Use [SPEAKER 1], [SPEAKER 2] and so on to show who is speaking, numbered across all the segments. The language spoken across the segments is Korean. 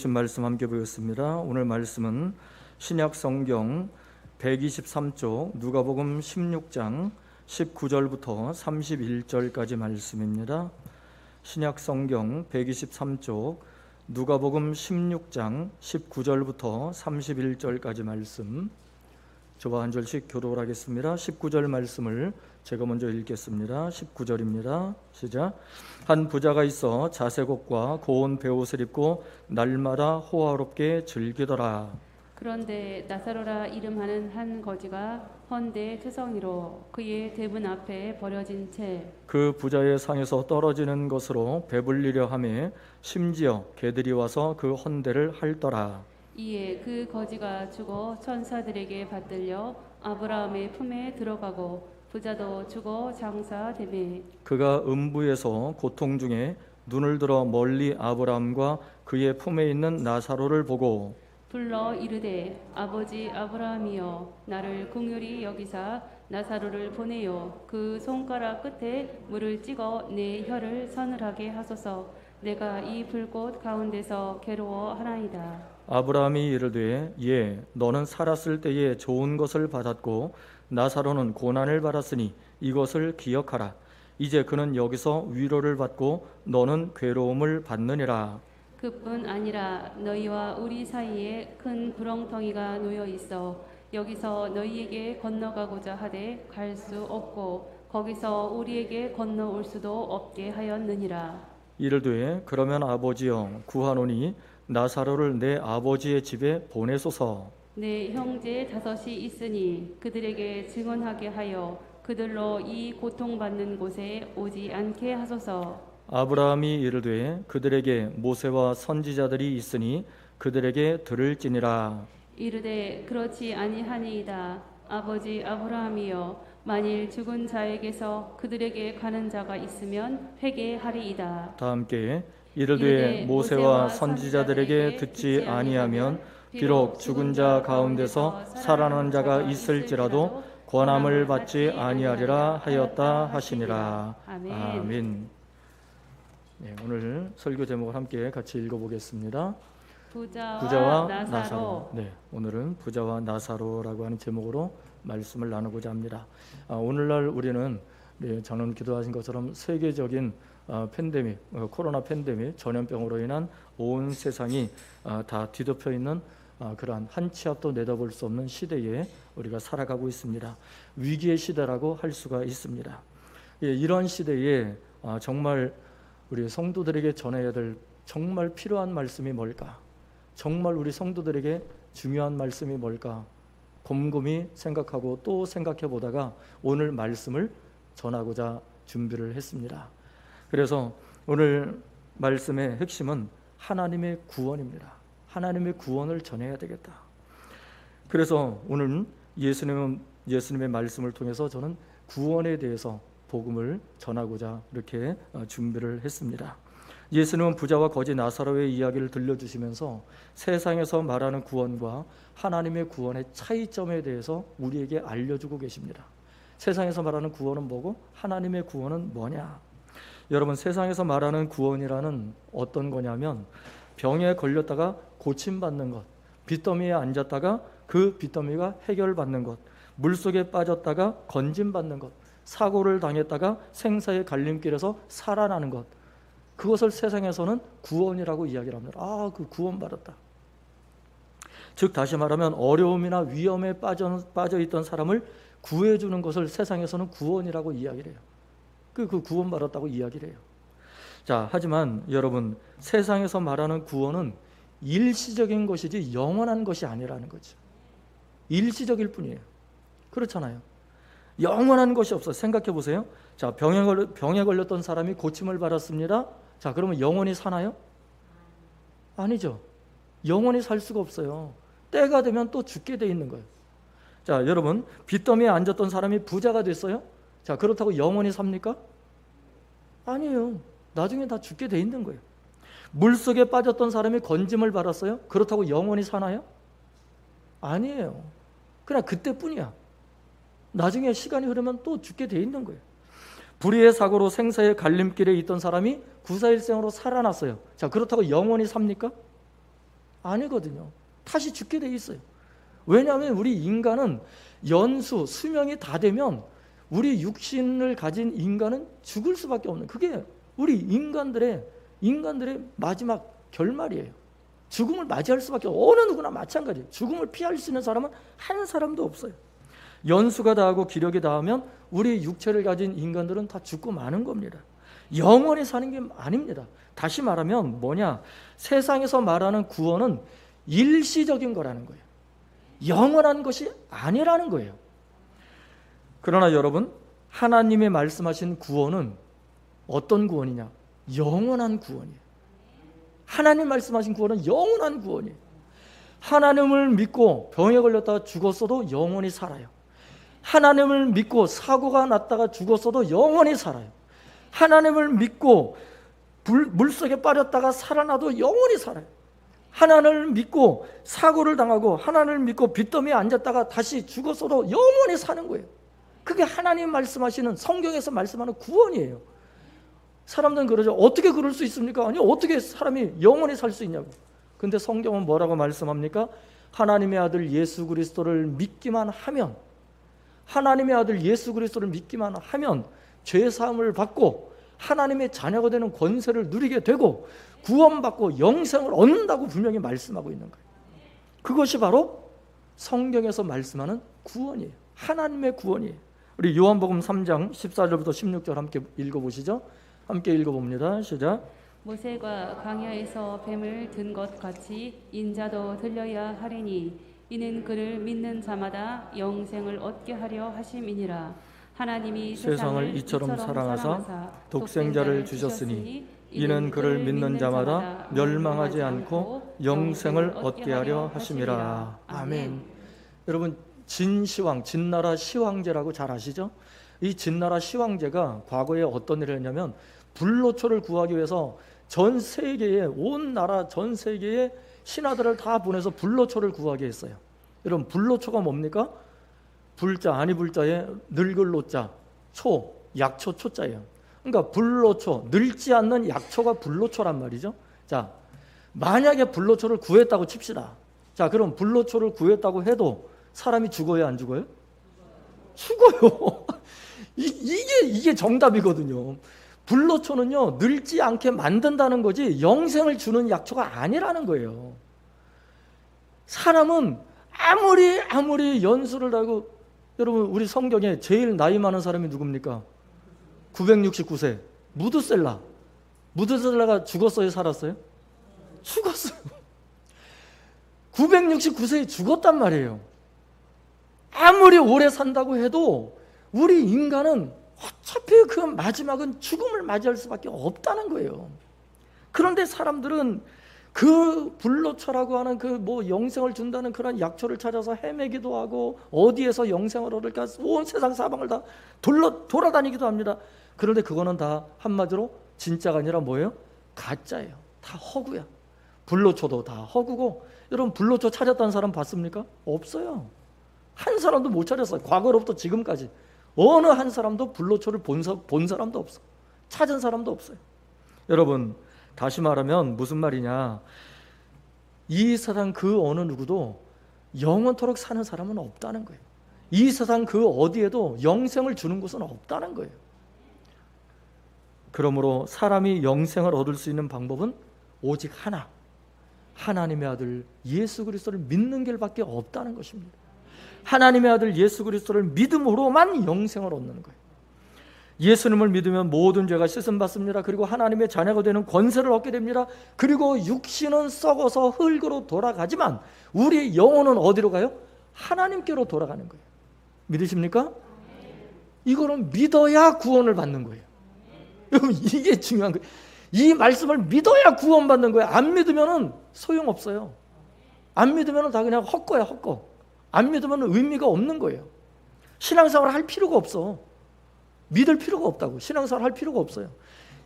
[SPEAKER 1] 주신 말씀 함께 보겠습니다. 오늘 말씀은 신약 성경 123쪽 누가복음 16장 19절부터 31절까지 말씀입니다. 신약 성경 123쪽 누가복음 16장 19절부터 31절까지 말씀, 저와 한 절씩 교독을 하겠습니다. 19절 말씀을 제가 먼저 읽겠습니다. 19절입니다. 시작. 한 부자가 있어 자색옷과 고운 베옷을 입고 날마다 호화롭게 즐기더라.
[SPEAKER 2] 그런데 나사로라 이름하는 한 거지가 헌데 투성이로 그의 대문 앞에 버려진 채
[SPEAKER 1] 그 부자의 상에서 떨어지는 것으로 배불리려 하매 심지어 개들이 와서 그 헌데를 핥더라.
[SPEAKER 2] 이에 그 거지가 죽어 천사들에게 받들려 아브라함의 품에 들어가고 부자도 죽어 장사되매
[SPEAKER 1] 그가 음부에서 고통 중에 눈을 들어 멀리 아브라함과 그의 품에 있는 나사로를 보고
[SPEAKER 2] 불러 이르되 아버지 아브라함이여 나를 긍휼히 여기사 나사로를 보내요. 그 손가락 끝에 물을 찍어 내 혀를 서늘하게 하소서. 내가 이 불꽃 가운데서 괴로워하나이다.
[SPEAKER 1] 아브라함이 이르되 예 너는 살았을 때에 좋은 것을 받았고 나사로는 고난을 받았으니 이것을 기억하라. 이제 그는 여기서 위로를 받고 너는 괴로움을 받느니라.
[SPEAKER 2] 그뿐 아니라 너희와 우리 사이에 큰 구렁텅이가 놓여 있어 여기서 너희에게 건너가고자 하되 갈 수 없고 거기서 우리에게 건너올 수도 없게 하였느니라.
[SPEAKER 1] 이르되 그러면 아버지여 구하노니 나사로를 내 아버지의 집에 보내소서.
[SPEAKER 2] 내 형제 5이 있으니 그들에게 증언하게 하여 그들로 이 고통받는 곳에 오지 않게 하소서.
[SPEAKER 1] 아브라함이 이르되 그들에게 모세와 선지자들이 있으니 그들에게 들을지니라.
[SPEAKER 2] 이르되 그렇지 아니하니이다. 아버지 아브라함이여 만일 죽은 자에게서 그들에게 가는 자가 있으면 회개하리이다.
[SPEAKER 1] 다 함께 이르되 모세와 선지자들에게 듣지 아니하면 비록 죽은 자 가운데서 살아난 자가 있을지라도 권함을 받지 아니하리라 하였다 하시니라. 아멘. 네, 오늘 설교 제목을 함께 같이 읽어보겠습니다. 부자와 나사로. 네, 오늘은 부자와 나사로라고 하는 제목으로 말씀을 나누고자 합니다. 오늘날 우리는 저는 기도하신 것처럼 세계적인 팬데믹, 코로나 팬데믹, 전염병으로 인한 온 세상이 다 뒤덮여 있는 그러한 한 치 앞도 내다볼 수 없는 시대에 우리가 살아가고 있습니다. 위기의 시대라고 할 수가 있습니다. 이런 시대에 정말 우리 성도들에게 전해야 될 정말 필요한 말씀이 뭘까? 정말 우리 성도들에게 중요한 말씀이 뭘까? 곰곰이 생각하고 또 생각해 보다가 오늘 말씀을 전하고자 준비를 했습니다. 그래서 오늘 말씀의 핵심은 하나님의 구원입니다. 하나님의 구원을 전해야 되겠다. 그래서 오늘 예수님의 말씀을 통해서 저는 구원에 대해서 복음을 전하고자 이렇게 준비를 했습니다. 예수님은 부자와 거지 나사로의 이야기를 들려주시면서 세상에서 말하는 구원과 하나님의 구원의 차이점에 대해서 우리에게 알려주고 계십니다. 세상에서 말하는 구원은 뭐고 하나님의 구원은 뭐냐? 여러분, 세상에서 말하는 구원이라는 어떤 거냐면 병에 걸렸다가 고침받는 것, 빚더미에 앉았다가 그 빚더미가 해결받는 것, 물속에 빠졌다가 건짐받는 것, 사고를 당했다가 생사의 갈림길에서 살아나는 것, 그것을 세상에서는 구원이라고 이야기를 합니다. 그 구원받았다. 즉 다시 말하면 어려움이나 위험에 빠져 있던 사람을 구해주는 것을 세상에서는 구원이라고 이야기를 해요. 그 구원받았다고 이야기를 해요. 자, 하지만 여러분, 세상에서 말하는 구원은 일시적인 것이지 영원한 것이 아니라는 거죠. 일시적일 뿐이에요. 그렇잖아요. 영원한 것이 없어요. 생각해 보세요. 자, 병에 걸렸던 사람이 고침을 받았습니다. 자, 그러면 영원히 사나요? 아니죠. 영원히 살 수가 없어요. 때가 되면 또 죽게 돼 있는 거예요. 자, 여러분, 빚더미에 앉았던 사람이 부자가 됐어요. 자, 그렇다고 영원히 삽니까? 아니에요. 나중에 다 죽게 돼 있는 거예요. 물속에 빠졌던 사람이 건짐을 받았어요. 그렇다고 영원히 사나요? 아니에요. 그냥 그때뿐이야. 나중에 시간이 흐르면 또 죽게 돼 있는 거예요. 불의의 사고로 생사의 갈림길에 있던 사람이 구사일생으로 살아났어요. 자, 그렇다고 영원히 삽니까? 아니거든요. 다시 죽게 돼 있어요. 왜냐하면 우리 인간은 수명이 다 되면 우리 육신을 가진 인간은 죽을 수밖에 없는, 그게 우리 인간들의 마지막 결말이에요. 죽음을 맞이할 수밖에 없어요. 어느 누구나 마찬가지예요. 죽음을 피할 수 있는 사람은 한 사람도 없어요. 연수가 다하고 기력이 다하면 우리 육체를 가진 인간들은 다 죽고 마는 겁니다. 영원히 사는 게 아닙니다. 다시 말하면 뭐냐? 세상에서 말하는 구원은 일시적인 거라는 거예요. 영원한 것이 아니라는 거예요. 그러나 여러분, 하나님의 말씀하신 구원은 어떤 구원이냐? 영원한 구원이에요. 하나님 말씀하신 구원은 영원한 구원이에요. 하나님을 믿고 병에 걸렸다가 죽었어도 영원히 살아요. 하나님을 믿고 사고가 났다가 죽었어도 영원히 살아요. 하나님을 믿고 물속에 빠졌다가 살아나도 영원히 살아요. 하나님을 믿고 사고를 당하고 하나님을 믿고 빚더미에 앉았다가 다시 죽었어도 영원히 사는 거예요. 그게 하나님 말씀하시는, 성경에서 말씀하는 구원이에요. 사람들은 그러죠. 어떻게 그럴 수 있습니까? 아니, 어떻게 사람이 영원히 살 수 있냐고. 근데 성경은 뭐라고 말씀합니까? 하나님의 아들 예수 그리스도를 믿기만 하면, 하나님의 아들 예수 그리스도를 믿기만 하면 죄사함을 받고 하나님의 자녀가 되는 권세를 누리게 되고 구원받고 영생을 얻는다고 분명히 말씀하고 있는 거예요. 그것이 바로 성경에서 말씀하는 구원이에요. 하나님의 구원이에요. 우리 요한복음 3장 14절부터 16절 함께 읽어보시죠. 함께 읽어봅니다. 시작.
[SPEAKER 2] 모세가 광야에서 뱀을 든 것 같이 인자도 들려야 하리니 이는 그를 믿는 자마다 영생을 얻게 하려 하심이니라. 하나님이
[SPEAKER 1] 세상을 이처럼 사랑하사 독생자를 주셨으니 이는 그를 믿는 자마다 멸망하지 않고 영생을 얻게 하려 하심이라. 아멘. 여러분, 진시황, 진나라 시황제라고 잘 아시죠? 이 진나라 시황제가 과거에 어떤 일을 했냐면 불로초를 구하기 위해서 전 세계에, 온 나라 전 세계에 신하들을 다 보내서 불로초를 구하게 했어요. 여러분, 불로초가 뭡니까? 불자, 아니 불자에 늙을 노자, 초, 약초 초자예요. 그러니까 불로초, 늙지 않는 약초가 불로초란 말이죠. 자, 만약에 불로초를 구했다고 칩시다. 자, 그럼 불로초를 구했다고 해도 사람이 죽어요, 안 죽어요? 죽어요. 이게 정답이거든요. 불로초는요, 늙지 않게 만든다는 거지 영생을 주는 약초가 아니라는 거예요. 사람은 아무리 연수를 하고, 여러분, 우리 성경에 제일 나이 많은 사람이 누굽니까? 969세 무드셀라. 무드셀라가 죽었어요, 살았어요? 죽었어요. 969세에 죽었단 말이에요. 아무리 오래 산다고 해도 우리 인간은 어차피 그 마지막은 죽음을 맞이할 수밖에 없다는 거예요. 그런데 사람들은 그 불로초라고 하는 그 뭐 영생을 준다는 그런 약초를 찾아서 헤매기도 하고 어디에서 영생을 얻을까 온 세상 사방을 다 돌아다니기도 합니다. 그런데 그거는 다 한마디로 진짜가 아니라 뭐예요? 가짜예요. 다 허구야. 불로초도 다 허구고. 여러분, 불로초 찾았다는 사람 봤습니까? 없어요. 한 사람도 못 찾았어요. 과거로부터 지금까지 어느 한 사람도 불로초를 본 사람도 없어. 찾은 사람도 없어요. 여러분, 다시 말하면 무슨 말이냐, 이 세상 그 어느 누구도 영원토록 사는 사람은 없다는 거예요. 이 세상 그 어디에도 영생을 주는 곳은 없다는 거예요. 그러므로 사람이 영생을 얻을 수 있는 방법은 오직 하나, 하나님의 아들 예수 그리스도를 믿는 길밖에 없다는 것입니다. 하나님의 아들 예수 그리스도를 믿음으로만 영생을 얻는 거예요. 예수님을 믿으면 모든 죄가 씻음받습니다. 그리고 하나님의 자녀가 되는 권세를 얻게 됩니다. 그리고 육신은 썩어서 흙으로 돌아가지만 우리 영혼은 어디로 가요? 하나님께로 돌아가는 거예요. 믿으십니까? 이거는 믿어야 구원을 받는 거예요. 여러분, 이게 중요한 거예요. 이 말씀을 믿어야 구원받는 거예요. 안 믿으면 소용없어요. 안 믿으면 다 그냥 헛거야, 헛거. 안 믿으면 의미가 없는 거예요. 신앙생활을 할 필요가 없어. 믿을 필요가 없다고. 신앙생활 할 필요가 없어요.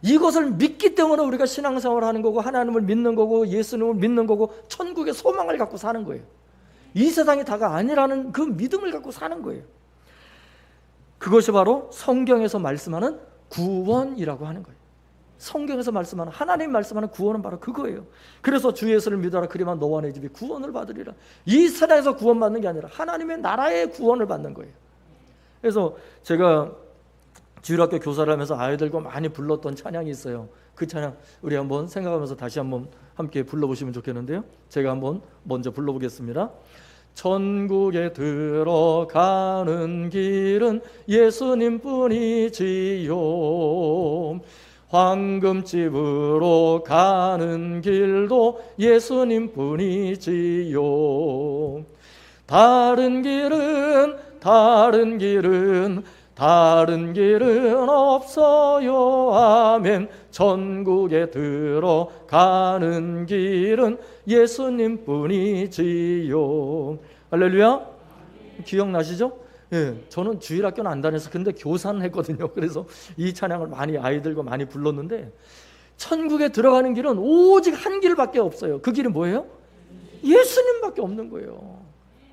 [SPEAKER 1] 이것을 믿기 때문에 우리가 신앙생활을 하는 거고 하나님을 믿는 거고 예수님을 믿는 거고 천국의 소망을 갖고 사는 거예요. 이 세상이 다가 아니라는 그 믿음을 갖고 사는 거예요. 그것이 바로 성경에서 말씀하는 구원이라고 하는 거예요. 성경에서 말씀하는, 하나님 말씀하는 구원은 바로 그거예요. 그래서 주 예수를 믿어라, 그리만 너와 내 집이 구원을 받으리라. 이 세상에서 구원받는 게 아니라 하나님의 나라의 구원을 받는 거예요. 그래서 제가 주일학교 교사를 하면서 아이들과 많이 불렀던 찬양이 있어요. 그 찬양 우리 한번 생각하면서 다시 한번 함께 불러보시면 좋겠는데요. 제가 한번 먼저 불러보겠습니다. 천국에 들어가는 길은 예수님뿐이지요. 황금집으로 가는 길도 예수님뿐이지요. 다른 길은 없어요. 아멘. 천국에 들어가는 길은 예수님뿐이지요. 할렐루야. 기억나시죠? 예, 저는 주일학교는 안 다녀서 근데 교사는 했거든요. 그래서 이 찬양을 많이 아이들과 많이 불렀는데, 천국에 들어가는 길은 오직 한 길밖에 없어요. 그 길이 뭐예요? 예수님밖에 없는 거예요.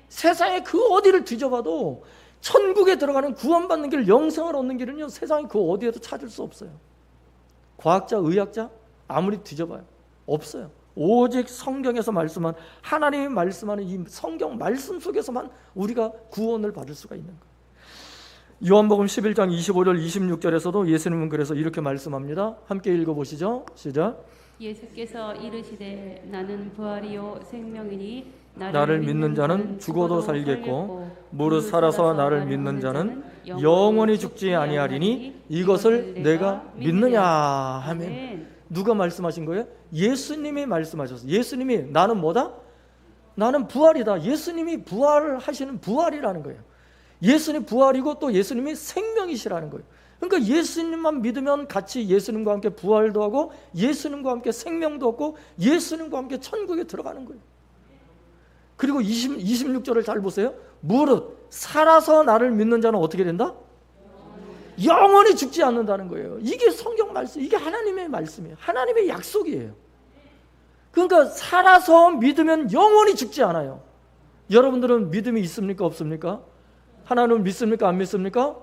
[SPEAKER 1] 세상에 그 어디를 뒤져봐도 천국에 들어가는, 구원받는 길, 영생을 얻는 길은요, 세상에 그 어디에도 찾을 수 없어요. 과학자, 의학자 아무리 뒤져봐요, 없어요. 오직 성경에서 말씀한, 하나님이 말씀하는 이 성경 말씀 속에서만 우리가 구원을 받을 수가 있는 거예요. 요한복음 11장 25절 26절에서도 예수님은 그래서 이렇게 말씀합니다. 함께 읽어보시죠. 시작.
[SPEAKER 2] 예수께서 이르시되 나는 부활이요 생명이니
[SPEAKER 1] 나를 믿는 자는 죽어도 살겠고 무릇 살아서 나를 믿는 자는 영원히 죽지 아니하리니 이것을 내가 믿느냐 하면, 누가 말씀하신 거예요? 예수님이 말씀하셨어요. 예수님이 나는 뭐다? 나는 부활이다. 예수님이 부활하시는 부활이라는 거예요. 예수님 부활이고 또 예수님이 생명이시라는 거예요. 그러니까 예수님만 믿으면 같이 예수님과 함께 부활도 하고 예수님과 함께 생명도 얻고 예수님과 함께 천국에 들어가는 거예요. 그리고 26절을 잘 보세요. 무릇 살아서 나를 믿는 자는 어떻게 된다? 영원히 죽지 않는다는 거예요. 이게 성경 말씀, 이게 하나님의 말씀이에요. 하나님의 약속이에요. 그러니까 살아서 믿으면 영원히 죽지 않아요. 여러분들은 믿음이 있습니까? 없습니까? 하나님을 믿습니까? 안 믿습니까?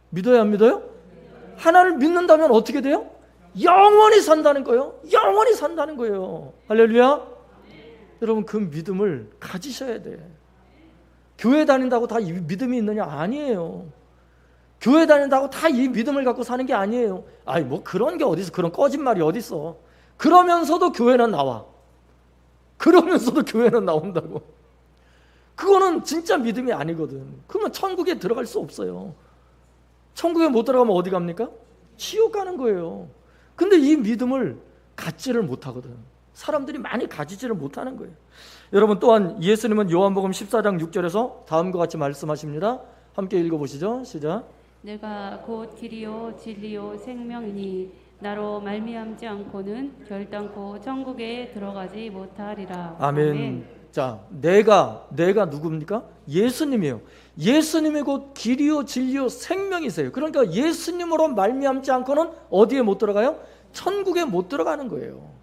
[SPEAKER 1] 믿어요? 안 믿어요? 하나님을 믿는다면 어떻게 돼요? 영원히 산다는 거예요. 영원히 산다는 거예요. 할렐루야. 여러분, 그 믿음을 가지셔야 돼. 교회 다닌다고 다 이 믿음이 있느냐? 아니에요. 교회 다닌다고 다 이 믿음을 갖고 사는 게 아니에요. 아이, 뭐 그런 게 어디서, 그런 거짓말이 어딨어. 그러면서도 교회는 나와. 그러면서도 교회는 나온다고. 그거는 진짜 믿음이 아니거든. 그러면 천국에 들어갈 수 없어요. 천국에 못 들어가면 어디 갑니까? 지옥 가는 거예요. 근데 이 믿음을 갖지를 못하거든. 사람들이 많이 가지지를 못하는 거예요. 여러분, 또한 예수님은 요한복음 14장 6절에서 다음과 같이 말씀하십니다. 함께 읽어보시죠. 시작.
[SPEAKER 2] 내가 곧 길이요 진리요 생명이니 나로 말미암지 않고는 결단코 천국에 들어가지 못하리라.
[SPEAKER 1] 아멘. 자, 내가 누굽니까? 예수님이에요. 예수님이 곧 길이요 진리요 생명이세요. 그러니까 예수님으로 말미암지 않고는 어디에 못 들어가요? 천국에 못 들어가는 거예요.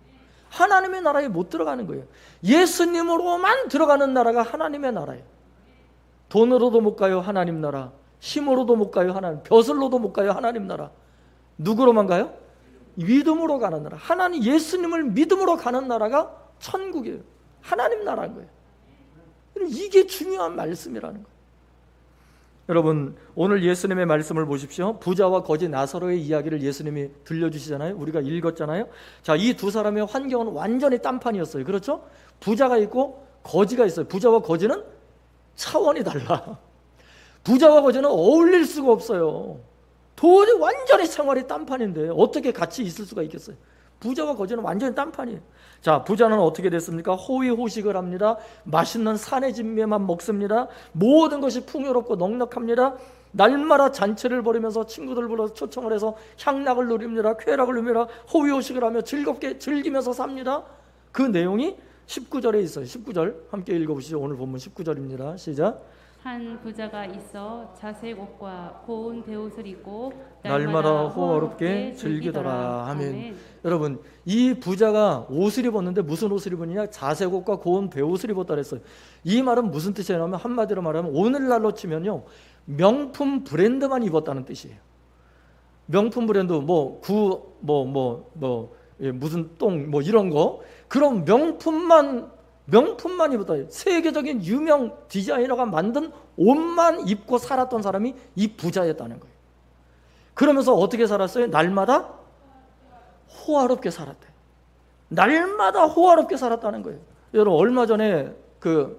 [SPEAKER 1] 하나님의 나라에 못 들어가는 거예요. 예수님으로만 들어가는 나라가 하나님의 나라예요. 돈으로도 못 가요, 하나님 나라. 힘으로도 못 가요, 하나님. 벼슬로도 못 가요, 하나님 나라. 누구로만 가요? 믿음으로 가는 나라. 하나님, 예수님을 믿음으로 가는 나라가 천국이에요. 하나님 나라인 거예요. 이게 중요한 말씀이라는 거예요. 여러분, 오늘 예수님의 말씀을 보십시오. 부자와 거지 나사로의 이야기를 예수님이 들려주시잖아요. 우리가 읽었잖아요. 자, 이 두 사람의 환경은 완전히 딴판이었어요. 그렇죠? 부자가 있고 거지가 있어요. 부자와 거지는 차원이 달라. 부자와 거지는 어울릴 수가 없어요. 도저히 완전히 생활이 딴판인데 어떻게 같이 있을 수가 있겠어요? 부자와 거지는 완전히 딴판이에요. 자, 부자는 어떻게 됐습니까? 호의호식을 합니다. 맛있는 산의 진미만 먹습니다. 모든 것이 풍요롭고 넉넉합니다. 날마다 잔치를 벌이면서 친구들 불러서 초청을 해서 향락을 누립니다. 쾌락을 누립니다. 호의호식을 하며 즐겁게 즐기면서 삽니다. 그 내용이 19절에 있어요. 19절 함께 읽어보시죠. 오늘 본문 19절입니다. 시작.
[SPEAKER 2] 한 부자가 있어 자색 옷과 고운 베옷을 입고
[SPEAKER 1] 날마다 호화롭게 즐기더라. 아멘. 여러분, 이 부자가 옷을 입었는데 무슨 옷을 입었느냐? 자색 옷과 고운 베옷을 입었다 그랬어요. 이 말은 무슨 뜻이냐면, 한마디로 말하면 오늘날로 치면요, 명품 브랜드만 입었다는 뜻이에요. 명품 브랜드 무슨 똥 이런 거, 그런 명품만 입었다. 세계적인 유명 디자이너가 만든 옷만 입고 살았던 사람이 이 부자였다는 거예요. 그러면서 어떻게 살았어요? 날마다 호화롭게 살았대. 날마다 호화롭게 살았다는 거예요. 여러분, 얼마 전에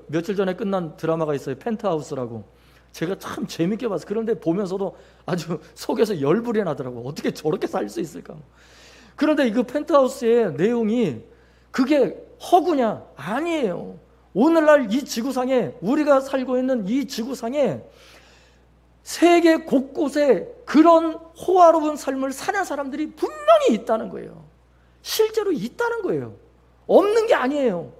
[SPEAKER 1] 며칠 전에 끝난 드라마가 있어요. 펜트하우스라고. 제가 참 재밌게 봤어요. 그런데 보면서도 아주 속에서 열불이 나더라고요. 어떻게 저렇게 살 수 있을까? 그런데 그 펜트하우스의 내용이 그게 허구냐? 아니에요. 오늘날 이 지구상에, 우리가 살고 있는 이 지구상에 세계 곳곳에 그런 호화로운 삶을 사는 사람들이 분명히 있다는 거예요. 실제로 있다는 거예요. 없는 게 아니에요.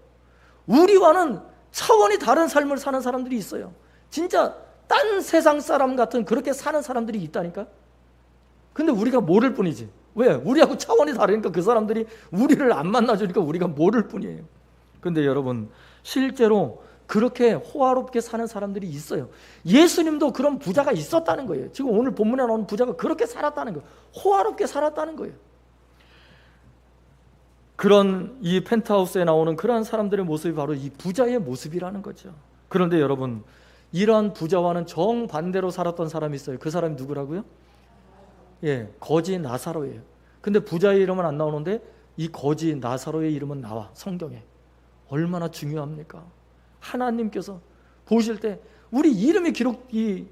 [SPEAKER 1] 우리와는 차원이 다른 삶을 사는 사람들이 있어요. 진짜 딴 세상 사람 같은 그렇게 사는 사람들이 있다니까. 근데 우리가 모를 뿐이지. 왜? 우리하고 차원이 다르니까 그 사람들이 우리를 안 만나주니까 우리가 모를 뿐이에요. 근데 여러분, 실제로 그렇게 호화롭게 사는 사람들이 있어요. 예수님도 그런 부자가 있었다는 거예요. 지금 오늘 본문에 나오는 부자가 그렇게 살았다는 거예요. 호화롭게 살았다는 거예요. 그런 이 펜트하우스에 나오는 그러한 사람들의 모습이 바로 이 부자의 모습이라는 거죠. 그런데 여러분, 이러한 부자와는 정반대로 살았던 사람이 있어요. 그 사람이 누구라고요? 거지 나사로예요. 근데 부자의 이름은 안 나오는데 이 거지 나사로의 이름은 나와, 성경에. 얼마나 중요합니까? 하나님께서 보실 때 우리 이름이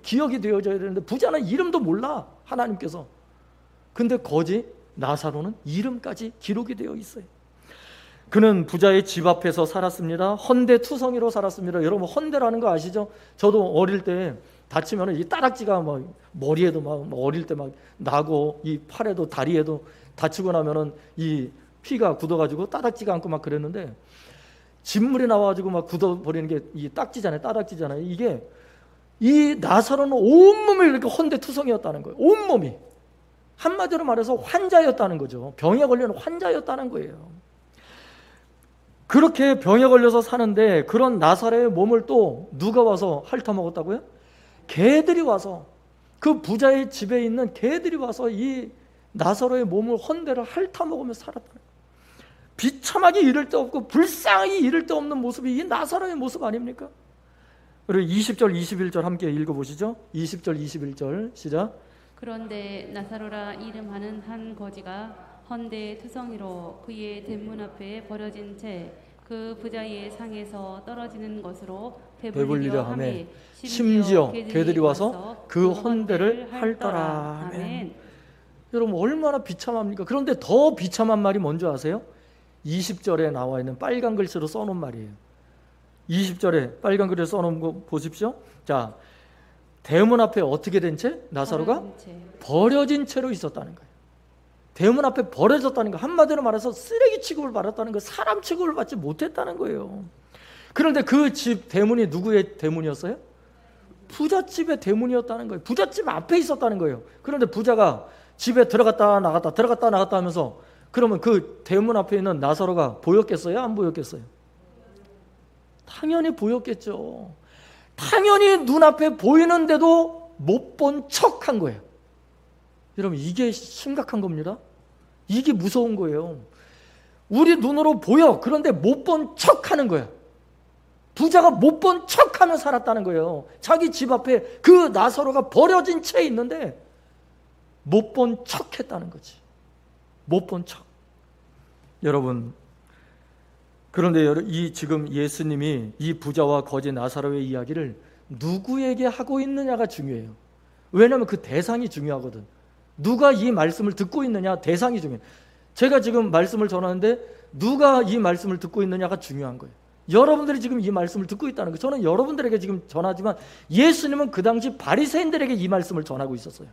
[SPEAKER 1] 기억이 되어져야 되는데 부자는 이름도 몰라, 하나님께서. 근데 거지 나사로는 이름까지 기록이 되어 있어요. 그는 부자의 집 앞에서 살았습니다. 헌데투성이로 살았습니다. 여러분, 헌데라는 거 아시죠? 저도 어릴 때 다치면 이 따닥지가 머리에도 어릴 때 나고, 이 팔에도 다리에도 다치고 나면은 이 피가 굳어가지고 따닥지가 않고 그랬는데, 진물이 나와가지고 굳어버리는 게 이 따닥지잖아요. 이게 이 나사로는 온몸이 이렇게 헌데투성이었다는 거예요. 온몸이. 한마디로 말해서 환자였다는 거죠. 병에 걸리는 환자였다는 거예요. 그렇게 병에 걸려서 사는데 그런 나사로의 몸을 또 누가 와서 핥아먹었다고요? 개들이 와서, 그 부자의 집에 있는 개들이 와서 이 나사로의 몸을, 헌데를 핥아먹으면서 살았다는 거예요. 비참하게 이를 데 없고 불쌍하게 이를 데 없는 모습이 이 나사로의 모습 아닙니까? 그리고 20절 21절 함께 읽어보시죠. 20절 21절 시작.
[SPEAKER 2] 그런데 나사로라 이름하는 한 거지가 헌데 투성이로 그의 대문 앞에 버려진 채 그 부자의 상에서 떨어지는 것으로 배불리려 하매
[SPEAKER 1] 심지어 개들이 와서 그 헌데를 핥더라. 아멘. 여러분, 얼마나 비참합니까? 그런데 더 비참한 말이 뭔지 아세요? 20절에 나와 있는 빨간 글씨로 써놓은 말이에요. 20절에 빨간 글씨로 써놓은 거 보십시오. 자, 대문 앞에 어떻게 된 채? 나사로가 버려진 채로 있었다는 거예요. 대문 앞에 버려졌다는 거, 한마디로 말해서 쓰레기 취급을 받았다는 거, 사람 취급을 받지 못했다는 거예요. 그런데 그 집 대문이 누구의 대문이었어요? 부잣집의 대문이었다는 거예요. 부잣집 앞에 있었다는 거예요. 그런데 부자가 집에 들어갔다 나갔다 하면서, 그러면 그 대문 앞에 있는 나사로가 보였겠어요? 안 보였겠어요? 당연히 보였겠죠. 당연히 눈앞에 보이는데도 못 본 척한 거예요. 여러분, 이게 심각한 겁니다. 이게 무서운 거예요. 우리 눈으로 보여. 그런데 못 본 척하는 거야. 부자가 못 본 척하며 살았다는 거예요. 자기 집 앞에 그 나사로가 버려진 채 있는데 못 본 척했다는 거지. 못 본 척. 여러분, 그런데 지금 예수님이 이 부자와 거지 나사로의 이야기를 누구에게 하고 있느냐가 중요해요. 왜냐하면 그 대상이 중요하거든. 누가 이 말씀을 듣고 있느냐, 대상이 중요해요. 제가 지금 말씀을 전하는데 누가 이 말씀을 듣고 있느냐가 중요한 거예요. 여러분들이 지금 이 말씀을 듣고 있다는 거예요. 저는 여러분들에게 지금 전하지만 예수님은 그 당시 바리새인들에게 이 말씀을 전하고 있었어요.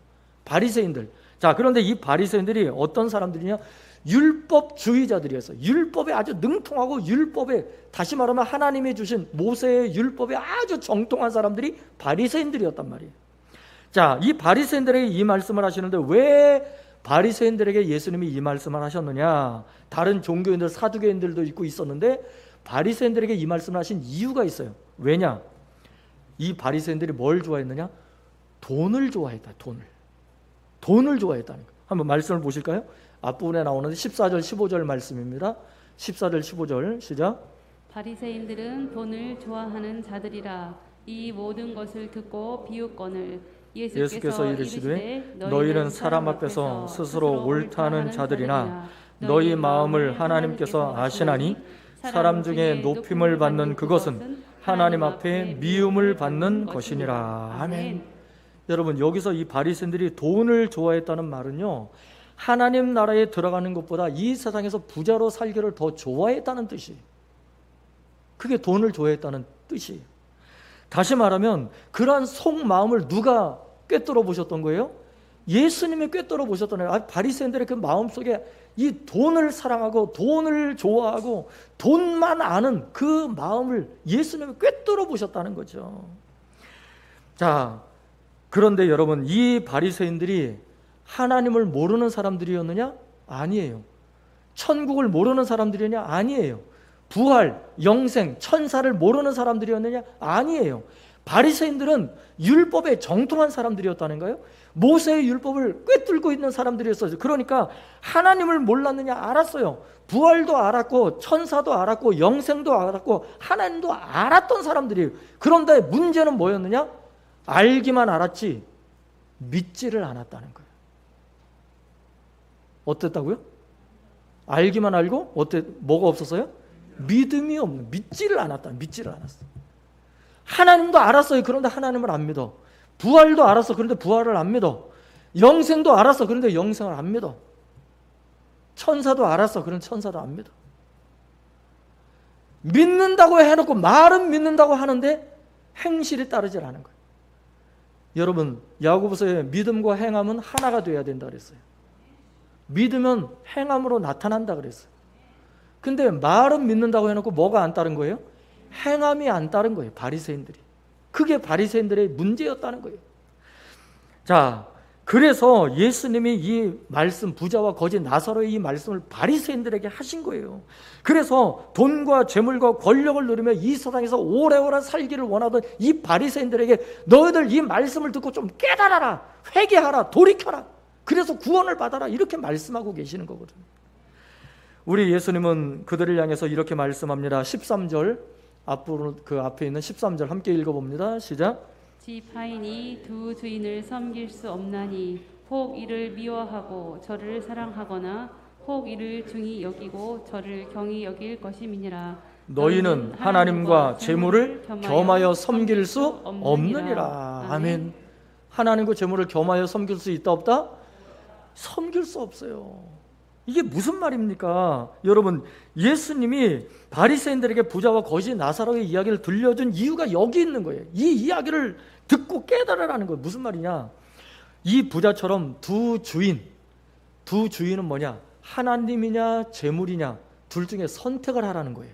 [SPEAKER 1] 바리새인들. 자, 그런데 이 바리새인들이 어떤 사람들이냐? 율법주의자들이었어요. 율법에 아주 능통하고, 율법에, 다시 말하면 하나님이 주신 모세의 율법에 아주 정통한 사람들이 바리새인들이었단 말이에요. 자, 이 바리새인들에게 이 말씀을 하시는데 왜 바리새인들에게 예수님이 이 말씀을 하셨느냐? 다른 종교인들, 사두개인들도 있고 있었는데 바리새인들에게 이 말씀을 하신 이유가 있어요. 왜냐? 이 바리새인들이 뭘 좋아했느냐? 돈을 좋아했다. 돈을 좋아했다는 거예요. 한번 말씀을 보실까요? 앞부분에 나오는데 14절 15절 말씀입니다. 14절 15절 시작.
[SPEAKER 2] 바리새인들은 돈을 좋아하는 자들이라. 이 모든 것을 듣고 비웃거늘
[SPEAKER 1] 예수께서 이르시되 너희는 사람 앞에서 스스로 옳다는 자들이나 너희 마음을 하나님께서 아시나니 사람 중에 높임을 받는 그것은 하나님 앞에 미움을 받는 것이니라. 아멘. 여러분, 여기서 이 바리새인들이 돈을 좋아했다는 말은요, 하나님 나라에 들어가는 것보다 이 세상에서 부자로 살기를 더 좋아했다는 뜻이에요. 그게 돈을 좋아했다는 뜻이에요. 다시 말하면 그러한 속마음을 누가 꿰뚫어 보셨던 거예요? 예수님이 꿰뚫어 보셨던 거예요. 바리새인들의 그 마음속에 이 돈을 사랑하고 돈을 좋아하고 돈만 아는 그 마음을 예수님이 꿰뚫어 보셨다는 거죠. 자, 그런데 여러분, 이 바리새인들이 하나님을 모르는 사람들이었느냐? 아니에요. 천국을 모르는 사람들이었느냐? 아니에요. 부활, 영생, 천사를 모르는 사람들이었느냐? 아니에요. 바리새인들은 율법에 정통한 사람들이었다는 거예요. 모세의 율법을 꿰뚫고 있는 사람들이었어요. 그러니까 하나님을 몰랐느냐? 알았어요. 부활도 알았고 천사도 알았고 영생도 알았고 하나님도 알았던 사람들이에요. 그런데 문제는 뭐였느냐? 알기만 알았지 믿지를 않았다는 거예요. 어땠다고요? 알기만 알고 뭐가 없었어요? 믿음이 없는, 믿지를 않았다. 믿지를 않았어. 하나님도 알았어요. 그런데 하나님을 안 믿어. 부활도 알았어. 그런데 부활을 안 믿어. 영생도 알았어. 그런데 영생을 안 믿어. 천사도 알았어. 그런데 천사도 안 믿어. 믿는다고 해놓고 말은 믿는다고 하는데 행실이 따르질 않은 거예요. 여러분, 야고보서에 믿음과 행함은 하나가 돼야 된다 그랬어요. 믿으면 행함으로 나타난다 그랬어요. 근데 말은 믿는다고 해놓고 뭐가 안 따른 거예요? 행함이 안 따른 거예요. 바리새인들이. 그게 바리새인들의 문제였다는 거예요. 자, 그래서 예수님이 이 말씀, 부자와 거지 나사로의 이 말씀을 바리새인들에게 하신 거예요. 그래서 돈과 재물과 권력을 누리며 이 세상에서 오래오래 살기를 원하던 이 바리새인들에게 너희들 이 말씀을 듣고 좀 깨달아라, 회개하라, 돌이켜라, 그래서 구원을 받아라, 이렇게 말씀하고 계시는 거거든요. 우리 예수님은 그들을 향해서 이렇게 말씀합니다. 13절, 그 앞에 있는 13절 함께 읽어봅니다. 시작.
[SPEAKER 2] 집 하인이 두 주인을 섬길 수 없나니 혹 이를 미워하고 저를 사랑하거나 혹 이를 중히 여기고 저를 경히 여길 것임이니라.
[SPEAKER 1] 너희는 하나님과 재물을 겸하여 섬길 수 없느니라. 아멘. 하나님과 재물을 겸하여 섬길 수 있다 없다? 섬길 수 없어요. 이게 무슨 말입니까? 여러분, 예수님이 바리새인들에게 부자와 거지 나사로의 이야기를 들려준 이유가 여기 있는 거예요. 이 이야기를 듣고 깨달으라는 거예요. 무슨 말이냐? 이 부자처럼 두 주인은 뭐냐? 하나님이냐 재물이냐, 둘 중에 선택을 하라는 거예요.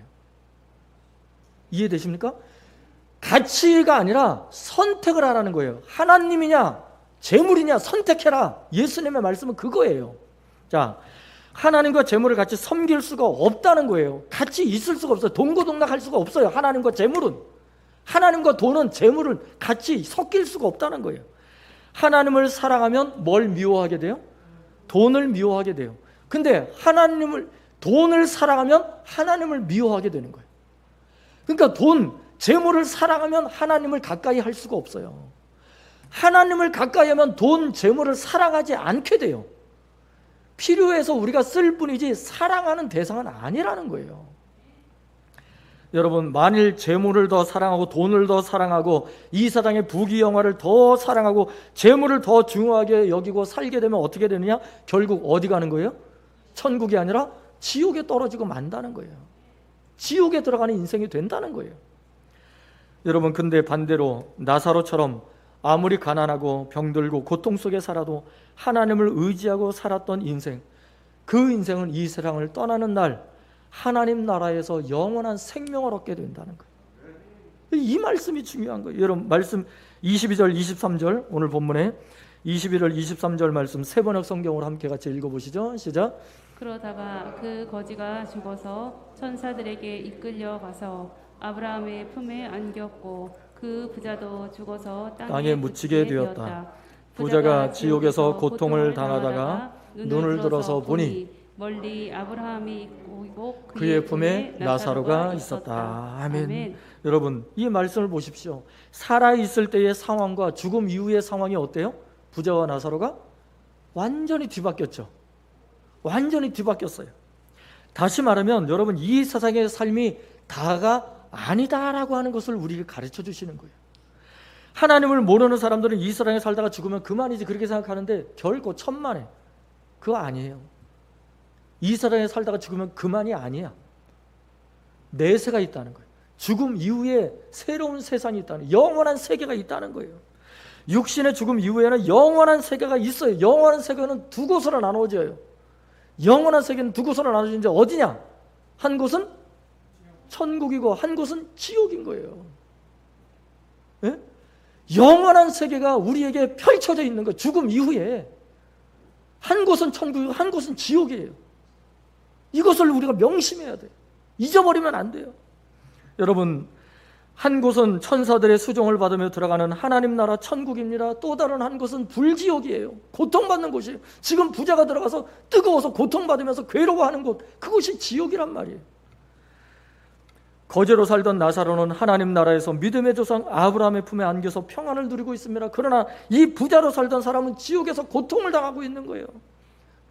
[SPEAKER 1] 이해되십니까? 가치가 아니라 선택을 하라는 거예요. 하나님이냐 재물이냐 선택해라. 예수님의 말씀은 그거예요. 자, 하나님과 재물을 같이 섬길 수가 없다는 거예요. 같이 있을 수가 없어요. 동고동락할 수가 없어요. 하나님과 재물은, 하나님과 돈은, 재물은 같이 섞일 수가 없다는 거예요. 하나님을 사랑하면 뭘 미워하게 돼요? 돈을 미워하게 돼요. 근데 돈을 사랑하면 하나님을 미워하게 되는 거예요. 그러니까 재물을 사랑하면 하나님을 가까이 할 수가 없어요. 하나님을 가까이 하면 돈, 재물을 사랑하지 않게 돼요. 필요해서 우리가 쓸 뿐이지 사랑하는 대상은 아니라는 거예요. 여러분, 만일 재물을 더 사랑하고 돈을 더 사랑하고 이 세상의 부귀영화를 더 사랑하고 재물을 더 중요하게 여기고 살게 되면 어떻게 되느냐? 결국 어디 가는 거예요? 천국이 아니라 지옥에 떨어지고 만다는 거예요. 지옥에 들어가는 인생이 된다는 거예요. 여러분, 근데 반대로 나사로처럼 아무리 가난하고 병들고 고통 속에 살아도 하나님을 의지하고 살았던 인생, 그 인생은 이 세상을 떠나는 날 하나님 나라에서 영원한 생명을 얻게 된다는 거예요. 이 말씀이 중요한 거예요. 여러분, 말씀 22절, 23절, 오늘 본문에 21절, 23절 말씀 세 번역 성경으로 함께 같이 읽어보시죠. 시작.
[SPEAKER 2] 그러다가 그 거지가 죽어서 천사들에게 이끌려 가서 아브라함의 품에 안겼고 그 부자도 죽어서 땅에 묻히게 되었다. 부자가 지옥에서 고통을 당하다가
[SPEAKER 1] 눈을 들어서 보니
[SPEAKER 2] 멀리 아브라함이 보이고
[SPEAKER 1] 그의 품에 나사로가 있었다. 아멘. 여러분, 이 말씀을 보십시오. 살아있을 때의 상황과 죽음 이후의 상황이 어때요? 부자와 나사로가 완전히 뒤바뀌었죠. 완전히 뒤바뀌었어요. 다시 말하면 여러분, 이 세상의 삶이 다가 아니다라고 하는 것을 우리에게 가르쳐 주시는 거예요. 하나님을 모르는 사람들은 이 세상에 살다가 죽으면 그만이지 그렇게 생각하는데 결코 천만에 그거 아니에요. 이 세상에 살다가 죽으면 그만이 아니야. 내세가 있다는 거예요. 죽음 이후에 새로운 세상이 있다는, 영원한 세계가 있다는 거예요. 육신의 죽음 이후에는 영원한 세계가 있어요. 영원한 세계는 두 곳으로 나누어져요. 영원한 세계는 두 곳으로 나누어지는데 어디냐? 한 곳은 천국이고 한 곳은 지옥인 거예요. 예? 영원한 세계가 우리에게 펼쳐져 있는 거예요. 죽음 이후에 한 곳은 천국이고 한 곳은 지옥이에요. 이것을 우리가 명심해야 돼요. 잊어버리면 안 돼요. 여러분, 한 곳은 천사들의 수종을 받으며 들어가는 하나님 나라 천국입니다. 또 다른 한 곳은 불지옥이에요. 고통받는 곳이에요. 지금 부자가 들어가서 뜨거워서 고통받으면서 괴로워하는 곳, 그곳이 지옥이란 말이에요. 거제로 살던 나사로는 하나님 나라에서 믿음의 조상 아브라함의 품에 안겨서 평안을 누리고 있습니다. 그러나 이 부자로 살던 사람은 지옥에서 고통을 당하고 있는 거예요.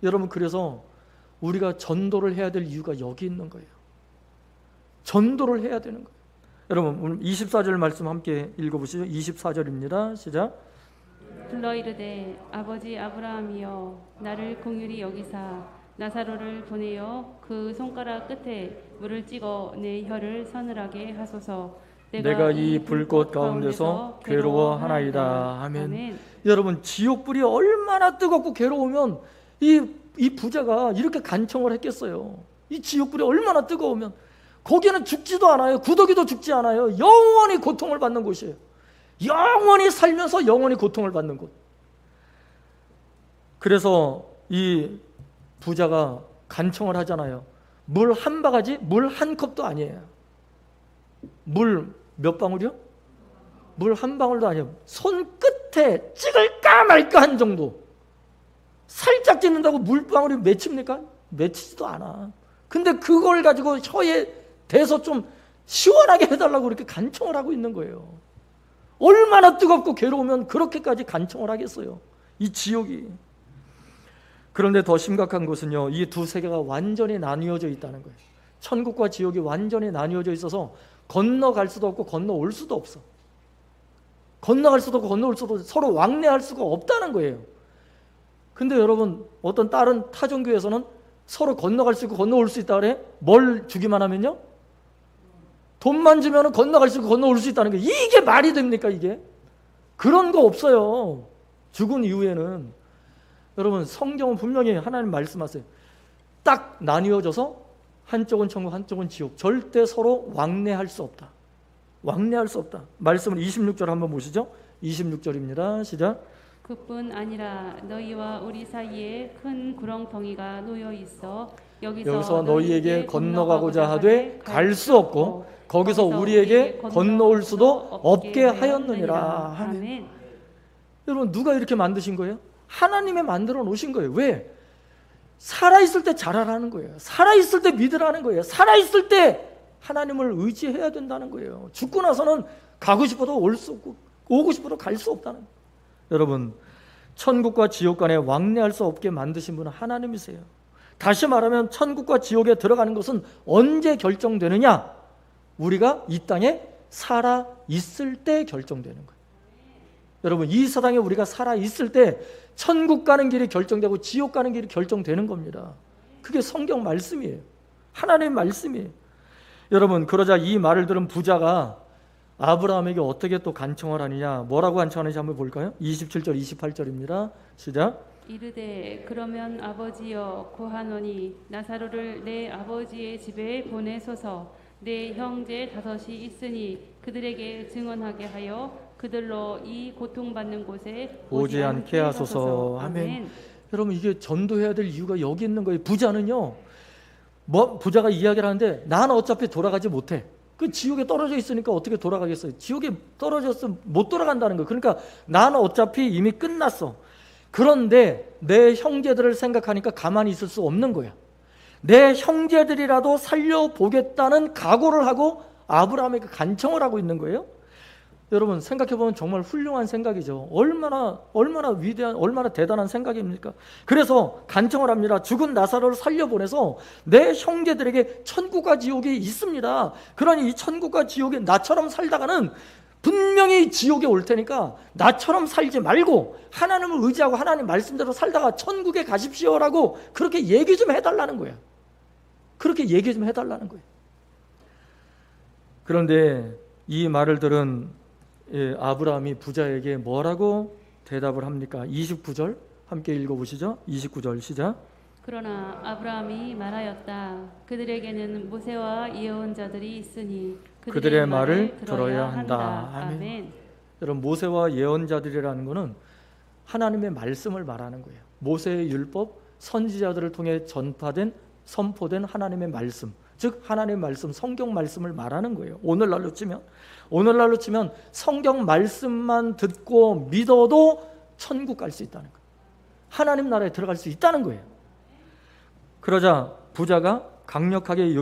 [SPEAKER 1] 여러분, 그래서 우리가 전도를 해야 될 이유가 여기 있는 거예요. 전도를 해야 되는 거예요. 여러분, 오늘 24절 말씀 함께 읽어보시죠. 24절입니다. 시작.
[SPEAKER 2] 불러 이르되 아버지 아브라함이여 나를 긍휼히 여기사 나사로를 보내어 그 손가락 끝에 물을 찍어 내 혀를 서늘하게 하소서.
[SPEAKER 1] 내가 이 불꽃 가운데서 괴로워하나이다. 아멘. 여러분, 지옥불이 얼마나 뜨겁고 괴로우면 이 부자가 이렇게 간청을 했겠어요. 이 지옥불이 얼마나 뜨거우면 거기는 죽지도 않아요. 구더기도 죽지 않아요. 영원히 고통을 받는 곳이에요. 영원히 살면서 영원히 고통을 받는 곳. 그래서 이 부자가 간청을 하잖아요. 물 한 바가지, 물 한 컵도 아니에요. 물 몇 방울이요? 물 한 방울도 아니에요. 손끝에 찍을까 말까 한 정도. 살짝 찍는다고 물방울이 맺힙니까? 맺히지도 않아. 근데 그걸 가지고 혀에 대서 좀 시원하게 해달라고 그렇게 간청을 하고 있는 거예요. 얼마나 뜨겁고 괴로우면 그렇게까지 간청을 하겠어요, 이 지옥이. 그런데 더 심각한 것은요, 이 두 세계가 완전히 나뉘어져 있다는 거예요. 천국과 지옥이 완전히 나뉘어져 있어서 건너갈 수도 없고 건너올 수도 없어. 건너갈 수도 없고 건너올 수도 없어. 서로 왕래할 수가 없다는 거예요. 근데 여러분, 어떤 다른 타종교에서는 서로 건너갈 수 있고 건너올 수 있다 그래? 뭘 주기만 하면요? 돈만 주면 건너갈 수 있고 건너올 수 있다는 거예요. 이게 말이 됩니까, 이게? 그런 거 없어요. 죽은 이후에는. 여러분, 성경은 분명히 하나님 말씀하세요. 딱 나뉘어져서 한쪽은 천국, 한쪽은 지옥. 절대 서로 왕래할 수 없다. 왕래할 수 없다. 말씀을 26절 한번 보시죠. 26절입니다. 시작.
[SPEAKER 2] 그뿐 아니라 너희와 우리 사이에 큰 구렁텅이가 놓여 있어 여기서
[SPEAKER 1] 너희에게 건너가고자 하되 갈 수 없고 거기서 우리에게 건너올 수도 없게 하였느니라. 아멘. 여러분, 누가 이렇게 만드신 거예요? 하나님이 만들어 놓으신 거예요. 왜? 살아있을 때 잘하라는 거예요. 살아있을 때 믿으라는 거예요. 살아있을 때 하나님을 의지해야 된다는 거예요. 죽고 나서는 가고 싶어도 올 수 없고 오고 싶어도 갈 수 없다는 거예요. 여러분, 천국과 지옥 간에 왕래할 수 없게 만드신 분은 하나님이세요. 다시 말하면 천국과 지옥에 들어가는 것은 언제 결정되느냐? 우리가 이 땅에 살아 있을 때 결정되는 거예요. 여러분, 이 세상에 우리가 살아 있을 때 천국 가는 길이 결정되고 지옥 가는 길이 결정되는 겁니다. 그게 성경 말씀이에요. 하나님의 말씀이에요. 여러분, 그러자 이 말을 들은 부자가 아브라함에게 어떻게 또 간청을 하느냐, 뭐라고 간청하는지 한번 볼까요? 27절 28절입니다. 시작.
[SPEAKER 2] 이르되 그러면 아버지여 구하노니 나사로를 내 아버지의 집에 보내소서. 내 형제 5이 있으니 그들에게 증언하게 하여 그들로 이 고통받는 곳에
[SPEAKER 1] 오지 않게 하소서. 아멘. 여러분, 이게 전도해야 될 이유가 여기 있는 거예요. 부자는요, 부자가 이야기를 하는데 나는 어차피 돌아가지 못해. 그 지옥에 떨어져 있으니까 어떻게 돌아가겠어요? 지옥에 떨어져서 못 돌아간다는 거예요. 그러니까 나는 어차피 이미 끝났어. 그런데 내 형제들을 생각하니까 가만히 있을 수 없는 거야. 내 형제들이라도 살려보겠다는 각오를 하고 아브라함에게 간청을 하고 있는 거예요. 여러분 생각해보면 정말 훌륭한 생각이죠. 얼마나 위대한, 얼마나 대단한 생각입니까? 그래서 간청을 합니다. 죽은 나사로를 살려보내서 내 형제들에게 천국과 지옥이 있습니다. 그러니 이 천국과 지옥에 나처럼 살다가는 분명히 지옥에 올 테니까 나처럼 살지 말고 하나님을 의지하고 하나님 말씀대로 살다가 천국에 가십시오라고 그렇게 얘기 좀 해달라는 거예요. 그렇게 얘기 좀 해달라는 거예요. 그런데 이 말을 들은 아브라함이 부자에게 뭐라고 대답을 합니까? 29절 함께 읽어보시죠. 29절 시작.
[SPEAKER 2] 그러나 아브라함이 말하였다. 그들에게는 모세와 예언자들이 있으니
[SPEAKER 1] 그들의 말을 들어야 한다.
[SPEAKER 2] 아멘.
[SPEAKER 1] 여러분 모세와 예언자들이라는 것은 하나님의 말씀을 말하는 거예요. 모세의 율법, 선지자들을 통해 선포된 하나님의 말씀, 즉 하나님의 말씀, 성경 말씀을 말하는 거예요. 오늘날로 치면 성경 말씀만 듣고 믿어도 천국 갈 수 있다는 거예요. 하나님 나라에 들어갈 수 있다는 거예요. 그러자 부자가 강력하게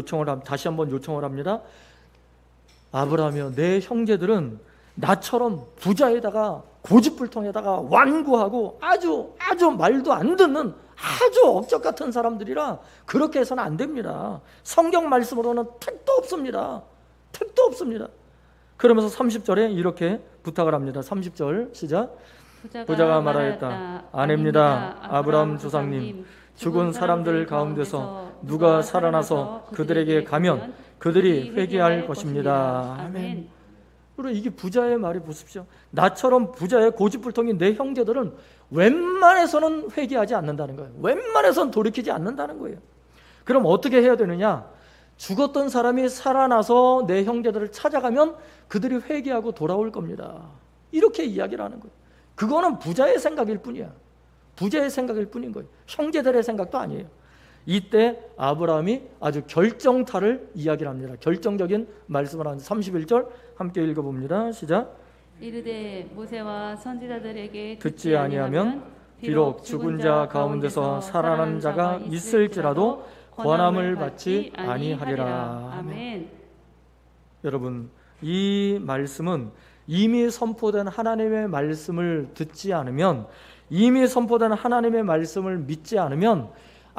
[SPEAKER 1] 다시 한번 요청을 합니다. 아브라함이여, 내 형제들은 나처럼 부자에다가 고집불통에다가 완고하고 아주 말도 안 듣는 아주 억적 같은 사람들이라 그렇게 해서는 안 됩니다. 성경 말씀으로는 택도 없습니다. 그러면서 30절에 이렇게 부탁을 합니다. 30절 시작. 부자가 말하였다. 아닙니다. 아브라함 조상님, 죽은 사람들 가운데서 누가 살아나서 그들에게 가면 그들이 회개할 것입니다. 아멘. 그리고 이게 부자의 말이 보십시오. 나처럼 부자의 고집불통인 내 형제들은 웬만해서는 회개하지 않는다는 거예요. 웬만해서는 돌이키지 않는다는 거예요. 그럼 어떻게 해야 되느냐? 죽었던 사람이 살아나서 내 형제들을 찾아가면 그들이 회개하고 돌아올 겁니다. 이렇게 이야기를 하는 거예요. 그거는 부자의 생각일 뿐이야. 부자의 생각일 뿐인 거예요. 형제들의 생각도 아니에요. 이때 아브라함이 아주 결정타를 이야기를 합니다. 결정적인 말씀을 하는 31절 함께 읽어봅니다. 시작.
[SPEAKER 2] 이르되 모세와 선지자들에게
[SPEAKER 1] 듣지 아니하면 비록 죽은 자 가운데서 살아난 자가 있을지라도 권함을 받지 아니하리라.
[SPEAKER 2] 아멘.
[SPEAKER 1] 여러분, 이 말씀은 이미 선포된 하나님의 말씀을 듣지 않으면, 이미 선포된 하나님의 말씀을 믿지 않으면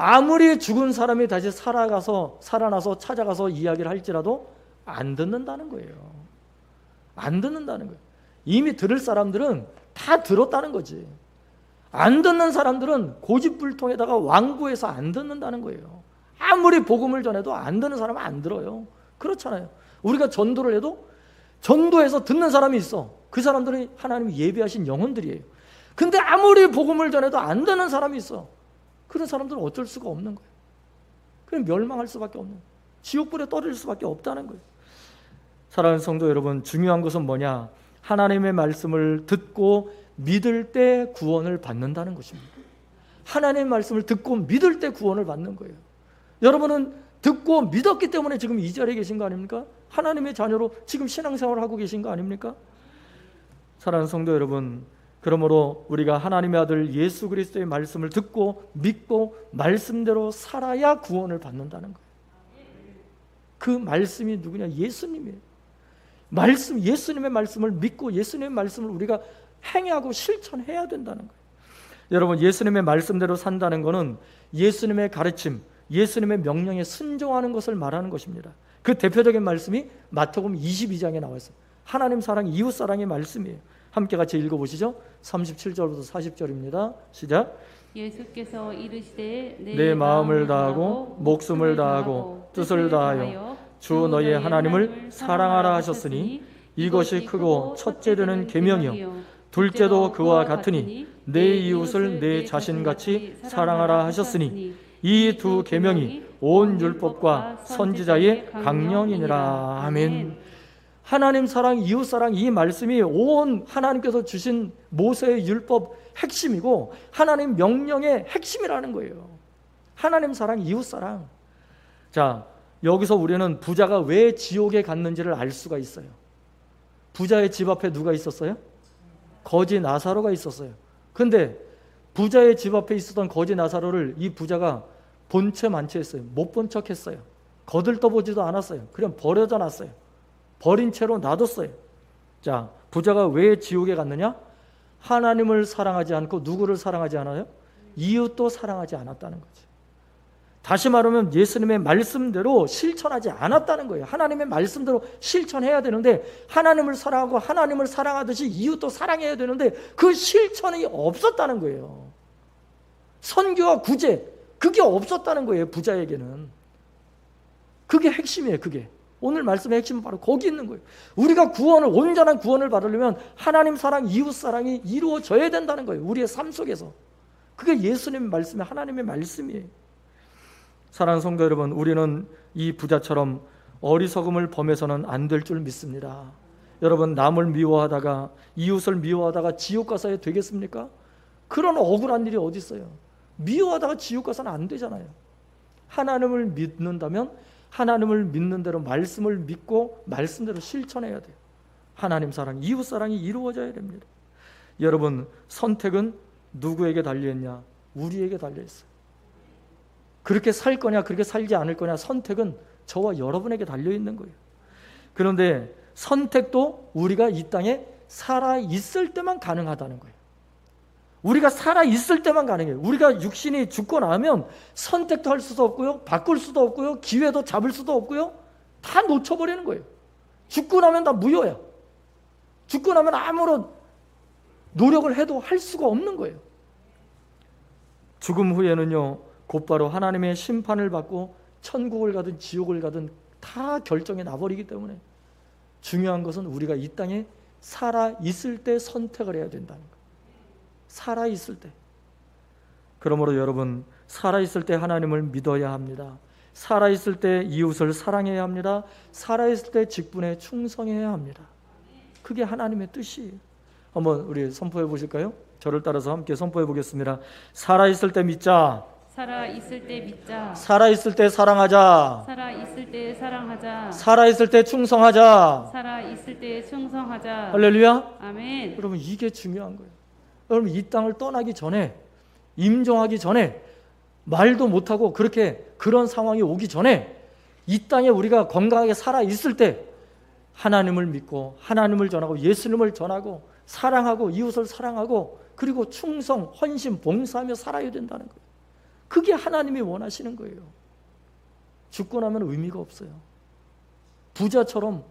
[SPEAKER 1] 아무리 죽은 사람이 다시 살아나서 찾아가서 이야기를 할지라도 안 듣는다는 거예요. 안 듣는다는 거예요. 이미 들을 사람들은 다 들었다는 거지. 안 듣는 사람들은 고집불통에다가 완고해서 안 듣는다는 거예요. 아무리 복음을 전해도 안 듣는 사람은 안 들어요. 그렇잖아요. 우리가 전도를 해도 전도해서 듣는 사람이 있어. 그 사람들은 하나님이 예비하신 영혼들이에요. 근데 아무리 복음을 전해도 안 듣는 사람이 있어. 그런 사람들은 어쩔 수가 없는 거예요. 그냥 멸망할 수밖에 없는 거예요. 지옥불에 떨어질 수밖에 없다는 거예요. 사랑하는 성도 여러분, 중요한 것은 뭐냐? 하나님의 말씀을 듣고 믿을 때 구원을 받는다는 것입니다. 하나님의 말씀을 듣고 믿을 때 구원을 받는 거예요. 여러분은 듣고 믿었기 때문에 지금 이 자리에 계신 거 아닙니까? 하나님의 자녀로 지금 신앙생활을 하고 계신 거 아닙니까? 사랑하는 성도 여러분, 그러므로 우리가 하나님의 아들 예수 그리스도의 말씀을 듣고 믿고 말씀대로 살아야 구원을 받는다는 거예요. 그 말씀이 누구냐? 예수님이에요. 예수님의 말씀을 믿고 예수님의 말씀을 우리가 행하고 실천해야 된다는 거예요. 여러분, 예수님의 말씀대로 산다는 것은 예수님의 가르침, 예수님의 명령에 순종하는 것을 말하는 것입니다. 그 대표적인 말씀이 마태복음 22장에 나와 있어요. 하나님 사랑, 이웃 사랑의 말씀이에요. 함께 같이 읽어보시죠. 37절부터 40절입니다. 시작.
[SPEAKER 2] 예수께서 이르시되
[SPEAKER 1] 내 마음을 다하고 목숨을 다하고 뜻을 다하여 주 너희의 하나님을 사랑하라 하셨으니 이것이 크고 첫째 되는 계명이요 둘째도 그와 같으니 내 이웃을 내 자신같이 사랑하라 하셨으니 이 두 계명이 온 율법과 선지자의 강령이니라. 아멘. 하나님 사랑, 이웃 사랑, 이 말씀이 온 하나님께서 주신 모세의 율법 핵심이고 하나님 명령의 핵심이라는 거예요. 하나님 사랑, 이웃 사랑. 자, 여기서 우리는 부자가 왜 지옥에 갔는지를 알 수가 있어요. 부자의 집 앞에 누가 있었어요? 거지 나사로가 있었어요. 근데 부자의 집 앞에 있었던 거지 나사로를 이 부자가 본체 만취했어요. 못 본 척했어요. 거들떠보지도 않았어요. 그냥 버려져 놨어요. 버린 채로 놔뒀어요. 자, 부자가 왜 지옥에 갔느냐? 하나님을 사랑하지 않고 누구를 사랑하지 않아요? 이웃도 사랑하지 않았다는 거죠. 다시 말하면 예수님의 말씀대로 실천하지 않았다는 거예요. 하나님의 말씀대로 실천해야 되는데, 하나님을 사랑하고 하나님을 사랑하듯이 이웃도 사랑해야 되는데 그 실천이 없었다는 거예요. 선교와 구제, 그게 없었다는 거예요. 부자에게는. 그게 핵심이에요. 그게 오늘 말씀의 핵심은 바로 거기 있는 거예요. 우리가 구원을, 온전한 구원을 받으려면 하나님 사랑, 이웃 사랑이 이루어져야 된다는 거예요. 우리의 삶 속에서. 그게 예수님의 말씀이 하나님의 말씀이에요. 사랑하는 성도 여러분, 우리는 이 부자처럼 어리석음을 범해서는 안 될 줄 믿습니다. 여러분, 남을 미워하다가, 이웃을 미워하다가 지옥 가서야 되겠습니까? 그런 억울한 일이 어디 있어요? 미워하다가 지옥 가서는 안 되잖아요. 하나님을 믿는다면 하나님을 믿는 대로 말씀을 믿고 말씀대로 실천해야 돼요. 하나님 사랑, 이웃 사랑이 이루어져야 됩니다. 여러분, 선택은 누구에게 달려있냐? 우리에게 달려있어요. 그렇게 살 거냐, 그렇게 살지 않을 거냐, 선택은 저와 여러분에게 달려있는 거예요. 그런데 선택도 우리가 이 땅에 살아있을 때만 가능하다는 거예요. 우리가 살아있을 때만 가능해요. 우리가 육신이 죽고 나면 선택도 할 수도 없고요, 바꿀 수도 없고요, 기회도 잡을 수도 없고요, 다 놓쳐버리는 거예요. 죽고 나면 다 무효야. 죽고 나면 아무런 노력을 해도 할 수가 없는 거예요. 죽음 후에는요, 곧바로 하나님의 심판을 받고 천국을 가든 지옥을 가든 다 결정해 놔버리기 때문에 중요한 것은 우리가 이 땅에 살아있을 때 선택을 해야 된다는 거예요. 살아있을 때. 그러므로 여러분, 살아있을 때 하나님을 믿어야 합니다. 살아있을 때 이웃을 사랑해야 합니다. 살아있을 때 직분에 충성해야 합니다. 그게 하나님의 뜻이에요. 한번 우리 선포해 보실까요? 저를 따라서 함께 선포해 보겠습니다. 살아있을 때 믿자.
[SPEAKER 2] 살아있을 때 믿자.
[SPEAKER 1] 살아있을 때 사랑하자.
[SPEAKER 2] 살아있을 때 사랑하자.
[SPEAKER 1] 살아있을 때 충성하자.
[SPEAKER 2] 살아있을 때 충성하자.
[SPEAKER 1] 할렐루야.
[SPEAKER 2] 아멘.
[SPEAKER 1] 여러분, 이게 중요한 거예요. 여러분, 이 땅을 떠나기 전에, 임종하기 전에, 말도 못하고 그런 상황이 오기 전에 이 땅에 우리가 건강하게 살아있을 때 하나님을 믿고 하나님을 전하고 예수님을 전하고 사랑하고 이웃을 사랑하고 그리고 충성, 헌신, 봉사하며 살아야 된다는 거예요. 그게 하나님이 원하시는 거예요. 죽고 나면 의미가 없어요. 부자처럼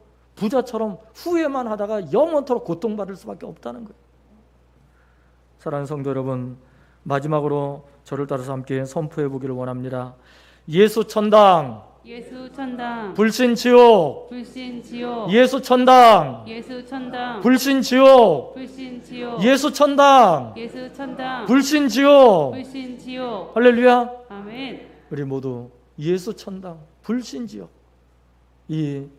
[SPEAKER 1] 후회만 하다가 영원토록 고통받을 수밖에 없다는 거예요. 사랑하는 성도 여러분, 마지막으로 저를 따라서 함께 선포해 보기를 원합니다. 예수 천당,
[SPEAKER 2] 예수 천당,
[SPEAKER 1] 불신 지옥.
[SPEAKER 2] 불신 지옥.
[SPEAKER 1] 예수 천당,
[SPEAKER 2] 예수 천당,
[SPEAKER 1] 불신 지옥.
[SPEAKER 2] 불신 지옥.
[SPEAKER 1] 예수 천당,
[SPEAKER 2] 예수 천당,
[SPEAKER 1] 불신 지옥.
[SPEAKER 2] 불신 지옥.
[SPEAKER 1] 할렐루야.
[SPEAKER 2] 아멘.
[SPEAKER 1] 우리 모두 예수 천당, 불신 지옥, 이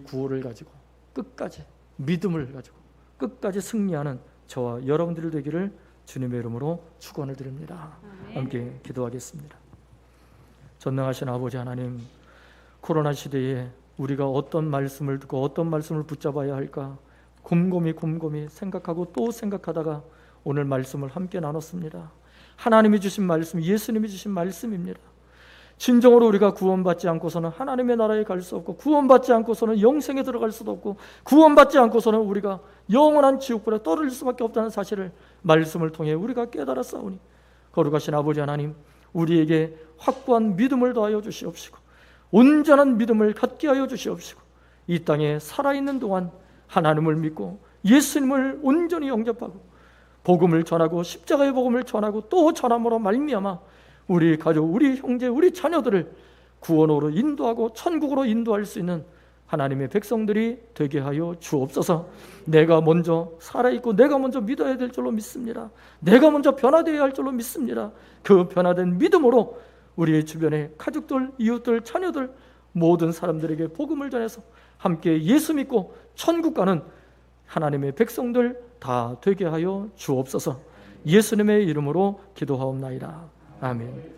[SPEAKER 1] 구호를 가지고 끝까지, 믿음을 가지고 끝까지 승리하는 저와 여러분들이 되기를 주님의 이름으로 축원을 드립니다.
[SPEAKER 2] 아멘.
[SPEAKER 1] 함께 기도하겠습니다. 전능하신 아버지 하나님, 코로나 시대에 우리가 어떤 말씀을 듣고 어떤 말씀을 붙잡아야 할까 곰곰이 생각하고 또 생각하다가 오늘 말씀을 함께 나눴습니다. 하나님이 주신 말씀, 예수님이 주신 말씀입니다. 진정으로 우리가 구원받지 않고서는 하나님의 나라에 갈 수 없고, 구원받지 않고서는 영생에 들어갈 수도 없고, 구원받지 않고서는 우리가 영원한 지옥불에 떨어질 수밖에 없다는 사실을 말씀을 통해 우리가 깨달았사오니, 거룩하신 아버지 하나님, 우리에게 확고한 믿음을 더하여 주시옵시고 온전한 믿음을 갖게 하여 주시옵시고, 이 땅에 살아있는 동안 하나님을 믿고 예수님을 온전히 영접하고 복음을 전하고 십자가의 복음을 전하고 또 전함으로 말미암아 우리 가족, 우리 형제, 우리 자녀들을 구원으로 인도하고 천국으로 인도할 수 있는 하나님의 백성들이 되게 하여 주옵소서. 내가 먼저 살아있고 내가 먼저 믿어야 될 줄로 믿습니다. 내가 먼저 변화되어야 할 줄로 믿습니다. 그 변화된 믿음으로 우리의 주변의 가족들, 이웃들, 자녀들 모든 사람들에게 복음을 전해서 함께 예수 믿고 천국 가는 하나님의 백성들 다 되게 하여 주옵소서. 예수님의 이름으로 기도하옵나이다. 아멘.